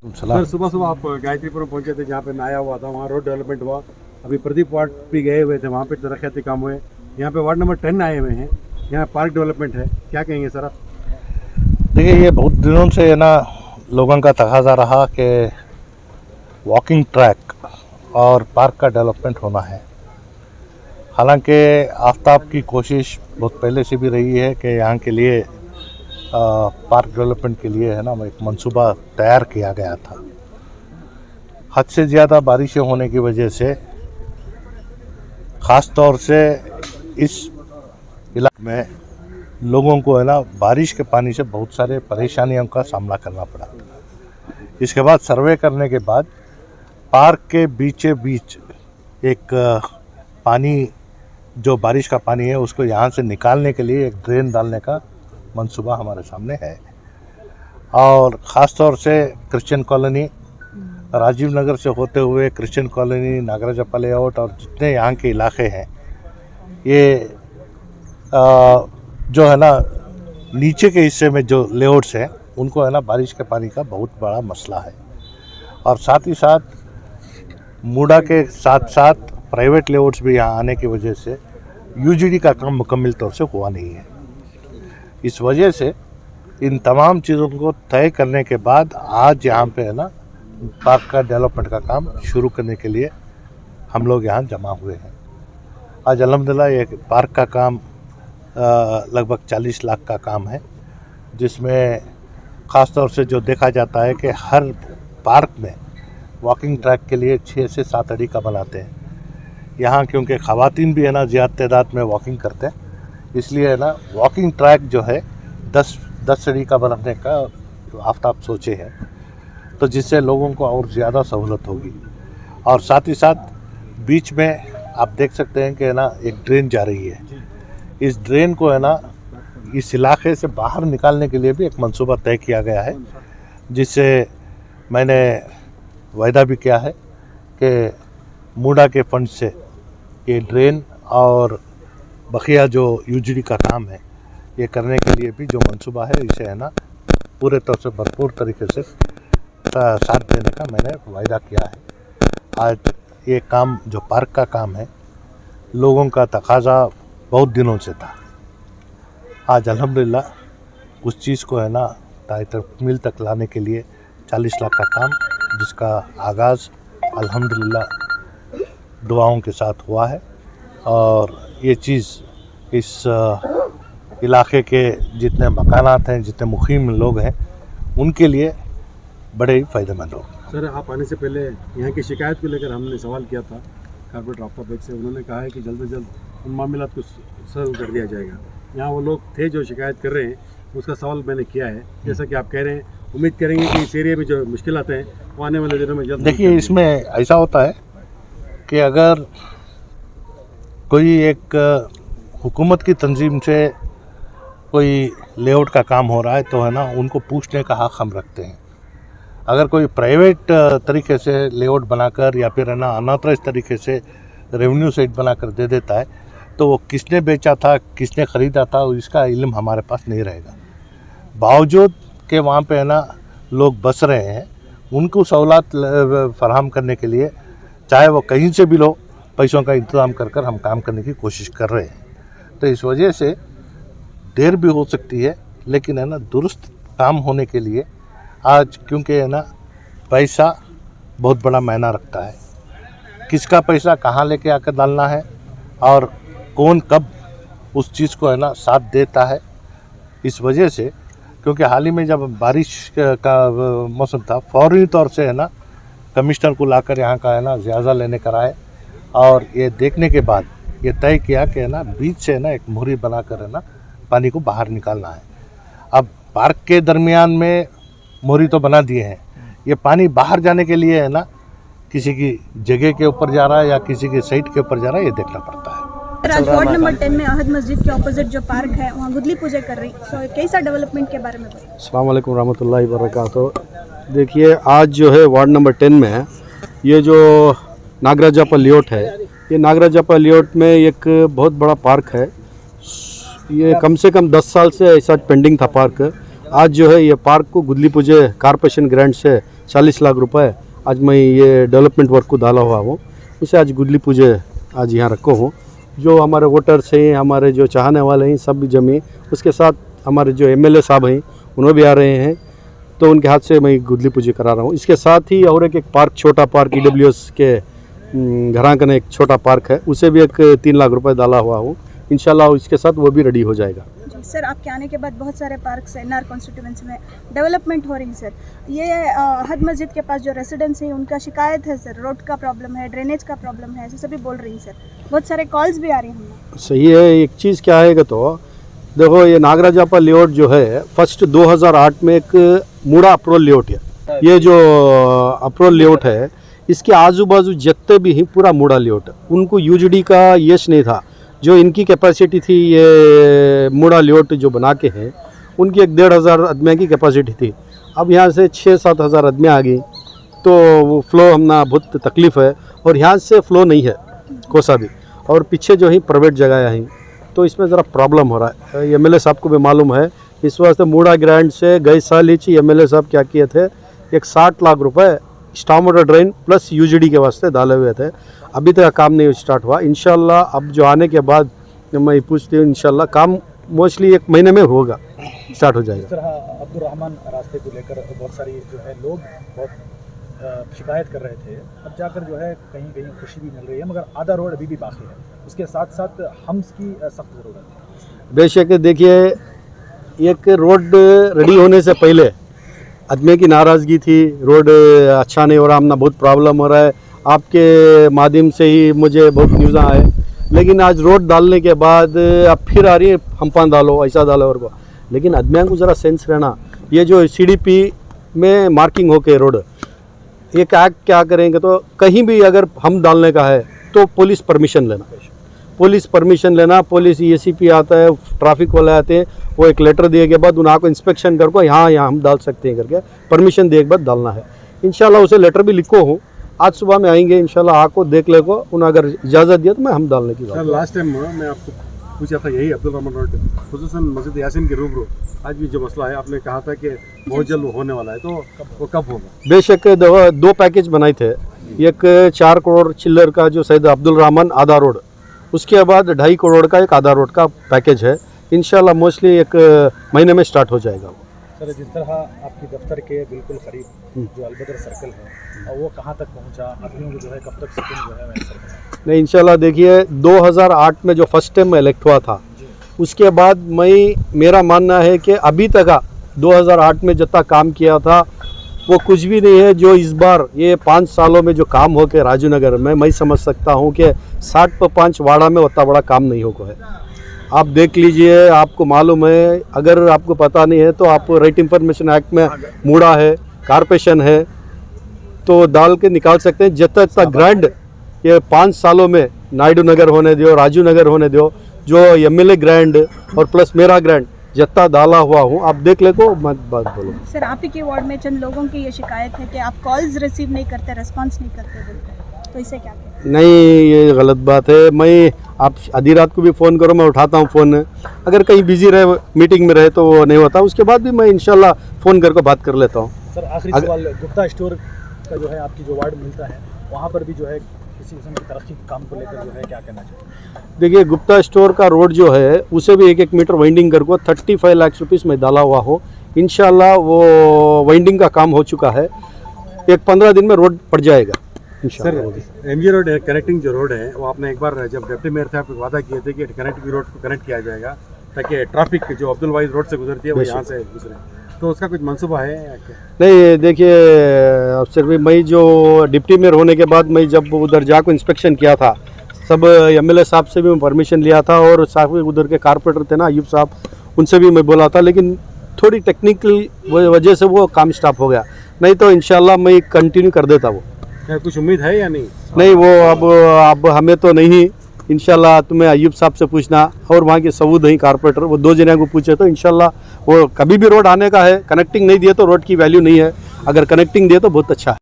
Sir सुबह सुबह आप गायत्रीपुरम पहुंचे थे जहाँ पे नया हुआ था, वहाँ रोड डेवलपमेंट हुआ। अभी प्रदीप वार्ड भी गए हुए थे, वहाँ पे तरक्याती काम हुए। यहाँ पे वार्ड नंबर 10 आए हुए हैं, यहाँ पार्क डेवलपमेंट है, क्या कहेंगे सर आप? देखिए, ये बहुत दिनों से है ना लोगों का तकाजा रहा कि वॉकिंग ट्रैक और पार्क का डेवलपमेंट होना है। हालांकि आफ्ताब की कोशिश बहुत पहले से भी रही है कि यहाँ के लिए पार्क डेवलपमेंट के लिए है ना एक मंसूबा तैयार किया गया था। हद से ज़्यादा बारिशें होने की वजह से ख़ास तौर से इस इलाके में लोगों को है ना बारिश के पानी से बहुत सारे परेशानियों का सामना करना पड़ा। इसके बाद सर्वे करने के बाद पार्क के बीचे बीच एक पानी जो बारिश का पानी है उसको यहाँ से निकालने के लिए एक ड्रेन डालने का मंसूबा हमारे सामने है। और ख़ास तौर से क्रिश्चियन कॉलोनी, राजीव नगर से होते हुए क्रिश्चियन कॉलोनी, नागराजप्पा लेआउट और जितने यहाँ के इलाके हैं, ये जो है ना नीचे के हिस्से में जो लेआउट्स हैं उनको है ना बारिश के पानी का बहुत बड़ा मसला है। और साथ ही साथ मूडा के साथ साथ प्राइवेट लेआउट्स भी यहाँ आने की वजह से यूजीडी का काम मुकम्मल तौर से हुआ नहीं है। इस वजह से इन तमाम चीज़ों को तय करने के बाद आज यहाँ पे है ना पार्क का डेवलपमेंट का काम शुरू करने के लिए हम लोग यहाँ जमा हुए हैं। आज अल्हम्दुलिल्लाह ये पार्क का काम लगभग 40 लाख का काम है, जिसमें ख़ास तौर से जो देखा जाता है कि हर पार्क में वॉकिंग ट्रैक के लिए 6 से 7 अड़ी का बनाते हैं। यहाँ क्योंकि ख़वातीन भी है ना ज़्यादा तादाद में वॉकिंग करते हैं, इसलिए है ना वॉकिंग ट्रैक जो है 10 अड़ी का बनाने का आफ्ताब सोचे हैं, तो जिससे लोगों को और ज़्यादा सहूलत होगी। और साथ ही साथ बीच में आप देख सकते हैं कि है ना एक ड्रेन जा रही है। इस ड्रेन को है ना इस इलाके से बाहर निकालने के लिए भी एक मंसूबा तय किया गया है, जिससे मैंने वायदा भी किया है कि मूडा के फंड से ये ड्रेन और बकिया जो यूजीडी का काम है ये करने के लिए भी जो मंसूबा है इसे है ना पूरे तौर से भरपूर तरीके से साथ देने का मैंने वायदा किया है। आज ये काम जो पार्क का काम है लोगों का तकाजा बहुत दिनों से था। आज अल्हम्दुलिल्लाह उस चीज़ को है ना ताकमील तक लाने के लिए 40 लाख का काम, जिसका आगाज़ अल्हम्दुलिल्लाह दुआओं के साथ हुआ है। और ये चीज़ इस इलाके के जितने मकानात हैं, जितने मुकीम लोग हैं, उनके लिए बड़े ही फ़ायदेमंद हो। सर आप आने से पहले यहाँ की शिकायत को लेकर हमने सवाल किया था कॉर्पोरेटर आफ्ताब बेग से। उन्होंने कहा है कि जल्द से जल्द उन मामलों को सॉल्व कर दिया जाएगा। यहाँ वो लोग थे जो शिकायत कर रहे हैं, उसका सवाल मैंने किया है। जैसा कि आप कह रहे हैं, उम्मीद करेंगे कि इस एरिया में जो मुश्किलात हैं वो आने वाले दिनों में जल्द। देखिए, इसमें ऐसा होता है कि अगर कोई एक हुकूमत की तंजीम से कोई लेआउट का काम हो रहा है तो है ना उनको पूछने का हक़ हम रखते हैं। अगर कोई प्राइवेट तरीके से लेआउट बनाकर या फिर है ना अनऑथराइज तरीके से रेवेन्यू साइट बनाकर दे देता है तो वो किसने बेचा था, किसने ख़रीदा था, इसका इल्म हमारे पास नहीं रहेगा। बावजूद कि वहाँ पे है ना लोग बस रहे हैं, उनको सहूलत फराहम करने के लिए चाहे वो कहीं से भी लो पैसों का इंतज़ाम कर हम काम करने की कोशिश कर रहे हैं। तो इस वजह से देर भी हो सकती है, लेकिन है ना दुरुस्त काम होने के लिए आज क्योंकि है ना पैसा बहुत बड़ा मायना रखता है। किसका पैसा कहाँ लेके आकर डालना है और कौन कब उस चीज़ को है ना साथ देता है। इस वजह से क्योंकि हाल ही में जब बारिश का मौसम था, फौरी तौर से है ना कमिश्नर को लाकर यहाँ का है ना जायज़ा लेने कर आए और ये देखने के बाद ये तय किया कि है ना बीच से है ना एक मोहरी बनाकर है ना पानी को बाहर निकालना है। अब पार्क के दरमियान में मोहरी तो बना दिए हैं, ये पानी बाहर जाने के लिए है ना किसी की जगह के ऊपर जा रहा है या किसी की साइट के ऊपर जा रहा है, ये देखना पड़ता है। आज वार्ड नंबर 10 में अहद मस्जिद के ऑपोजिट जो पार्क है वहाँ गुदली पूजा कर रही, सो कैसा डेवलपमेंट के बारे में बताइए। अस्सलाम वालेकुम रहमतुल्लाहि व बरकातहू। देखिए, आज जो है वार्ड नंबर 10 में ये जो नागराजप्पा लेआउट है, ये नागराजप्पा लेआउट में एक बहुत बड़ा पार्क है। ये कम से कम 10 साल से ऐसा पेंडिंग था पार्क। आज जो है ये पार्क को गुदली पूजे कॉर्पोरेशन ग्रांट से 40 लाख रुपए आज मैं ये डेवलपमेंट वर्क को डाला हुआ हूँ। उसे आज गुदली पूजे आज यहाँ रखो हूँ। जो हमारे वोटर्स हैं, हमारे जो चाहने वाले हैं, सब जमे, उसके साथ हमारे जो एमएलए साहब हैं उन्होंने भी आ रहे हैं, तो उनके हाथ से मैं गुदली पूजा करा रहा हूँ। इसके साथ ही और एक पार्क, छोटा पार्क EWS के घरांकन एक छोटा पार्क है, उसे भी एक 3 लाख रुपए डाला हुआ हूँ। इंशाल्लाह इसके साथ वो भी रेडी हो जाएगा। जी सर, आपके आने के बाद बहुत सारे पार्क्स NR कॉन्स्टिट्यूएंसी में डेवलपमेंट हो रही है सर। ये हद मस्जिद के पास जो रेसिडेंट्स हैं उनका शिकायत है सर, रोड का प्रॉब्लम है, ड्रेनेज का प्रॉब्लम है, ऐसे सभी बोल रही हैं सर। बहुत सारे कॉल्स भी आ रही हैं हमें। सही है। एक चीज़ क्या है कि तो देखो, ये नागराजापा लेआउट जो है फर्स्ट 2008 में एक मूड़ा अप्रोल लेआउट है। ये जो अप्रोल लेआउट है इसके आजू बाजू जितने भी हैं पूरा मूड़ा लेआउट, उनको UGD का यश नहीं था। जो इनकी कैपेसिटी थी ये मूड़ा लेआउट जो बना के हैं, उनकी 1,500 आदमियों की कैपेसिटी थी। अब यहाँ से 6-7 हज़ार आदमी आ गई, तो वो फ्लो हमना बहुत तकलीफ़ है। और यहाँ से फ्लो नहीं है कोसा भी, और पीछे जो है प्राइवेट जगह हैं, तो इसमें ज़रा प्रॉब्लम हो रहा है। MLA साहब को भी मालूम है। इस वास्ते मूड़ा ग्रांट से गए साल ही MLA साहब क्या किए थे, एक 60 लाख रुपए storm water drain plus UGD के वास्ते डाले हुए थे। अभी तक काम नहीं स्टार्ट हुआ। इंशाल्लाह अब जो आने के बाद मैं पूछती हूँ, इंशाल्लाह काम मोस्टली 1 महीने में होगा, स्टार्ट हो जाएगा। इस तरह अब्दुल रहमान रास्ते को लेकर बहुत सारी जो है लोग बहुत शिकायत कर रहे थे। अब जाकर जो है कहीं कहीं खुशी भी मिल रही है, मगर आधा रोड अभी भी बाकी है। उसके साथ साथ हम्स की सख्त ज़रूरत है। बेशक देखिए, एक रोड रेडी होने से पहले आदमी की नाराज़गी थी, रोड अच्छा नहीं हो रहा, हमने बहुत प्रॉब्लम हो रहा है। आपके माध्यम से ही मुझे बहुत न्यूज़ आए, लेकिन आज रोड डालने के बाद अब फिर आ रही है हम्पान डालो, ऐसा डालो और को। लेकिन आदमियों को ज़रा सेंस रहना, ये जो CDP में मार्किंग हो के रोड, ये क्या करेंगे, तो कहीं भी अगर हम डालने का है तो पुलिस परमिशन लेना, पुलिस ACP आता है, ट्रैफिक वाले आते हैं, वो एक लेटर दिए के बाद उनको इंस्पेक्शन करको यहाँ हम डाल सकते हैं करके परमिशन दिए के बाद डालना है। इंशाल्लाह उसे लेटर भी लिखो हूँ, आज सुबह में आएंगे इंशाल्लाह, आको देख ले को, उन्हें अगर इजाज़त दिया तो मैं हम डालने की बात। लास्ट टाइम मैं आपको पूछा था यही अब्दुल रहमान रोड खुसूसन मस्जिद यासीन के रूबरू आज भी जो मसला है, आपने कहा था कि बहुत जल्द होने वाला है, तो वो कब होगा? बेशक 2 पैकेज बनाए थे। एक 4 करोड़ चिल्लर का जो सैयद अब्दुल रहमान आधा रोड, उसके बाद 2.5 करोड़ का एक आधा रोड का पैकेज है। इंशाल्लाह मोस्टली 1 महीने में स्टार्ट हो जाएगा। सर, जिस तरह आपके दफ्तर के बिल्कुल करीब जो अलबदर सर्कल है, और वो कहाँ तक पहुँचा, आदमियों को जो है कब तक सुकून जो है मैसर होगा? नहीं, इंशाल्लाह देखिए 2008 में जो फर्स्ट टाइम मैं इलेक्ट हुआ था, उसके बाद मेरा मानना है कि अभी तक 2008 में जितना काम किया था वो कुछ भी नहीं है। जो इस बार ये 5 सालों में जो काम हो के राजू नगर में, मैं समझ सकता हूँ कि 60 पर 5 वाड़ा में उतना बड़ा काम नहीं होगा है। आप देख लीजिए, आपको मालूम है, अगर आपको पता नहीं है तो आप राइट इंफॉर्मेशन एक्ट में मूड़ा है, कारपोरेशन है, तो डाल के निकाल सकते हैं। जितना ग्रांड ये 5 सालों में नायडू नगर होने दो, राजू नगर होने दो, जो MLA ग्रांड और प्लस मेरा ग्रांड जितना डाला हुआ हूँ, आप देख ले को मत बात बोलो। सर, आप ही के वार्ड में चंद लोगों की ये शिकायत है कि आप कॉल्स रिसीव नहीं करते, रेस्पॉन्स नहीं करते बोलते हैं, तो इसे क्या कहें? नहीं, ये गलत बात है। मैं आप आधी रात को भी फ़ोन करो, मैं उठाता हूँ फ़ोन। अगर कहीं बिजी रहे, मीटिंग में रहे तो वो नहीं होता, उसके बाद भी मैं इंशाल्लाह फ़ोन करके बात कर लेता हूँ। सर, आखिरी सवाल, गुप्ता स्टोर का जो है आपकी जो वार्ड मिलता है, वहाँ पर भी जो है किसी किस्म की तरक्की के काम को लेकर जो है क्या कहना चाहिए? देखिए, गुप्ता स्टोर का रोड जो है उसे भी 1-1 मीटर वाइंडिंग करके 35 लाख रुपीस में डाला हुआ हो। इंशाल्लाह वो वाइंडिंग का काम हो चुका है, 15 दिन में रोड पड़ जाएगा इंशाल्लाह। MG रोड कनेक्टिंग जो रोड है, वो आपने एक बार जब डिप्टी मेयर थे, आप वादा किए थे कि कनेक्टिंग रोड को कनेक्ट किया जाएगा ताकि ट्रैफिक जो अब्दुल वाइज रोड से गुजरती है वो यहाँ से गुजरे, तो उसका कुछ मंसूबा है या क्या? नहीं, देखिए अफसर भाई, मैं जो डिप्टी मेयर होने के बाद मैं जब उधर जाकर इंस्पेक्शन किया था, सब MLA साहब से भी मैं परमिशन लिया था, और साथ में उधर के कारपोरेटर थे ना अयूब साहब, उनसे भी मैं बोला था, लेकिन थोड़ी टेक्निकल वजह से वो काम स्टॉप हो गया। नहीं तो इंशाल्लाह मैं कंटिन्यू कर देता वो। क्या कुछ उम्मीद है या नहीं? नहीं, वो अब हमें तो नहीं, इंशाल्लाह तुम्हें अयूब साहब से पूछना, और वहाँ के सऊद हैं कारपोरेटर, वो 2 जने को पूछे तो इंशाल्लाह वो कभी भी रोड आने का है। कनेक्टिंग नहीं दिए तो रोड की वैल्यू नहीं है, अगर कनेक्टिंग दिए तो बहुत अच्छा है।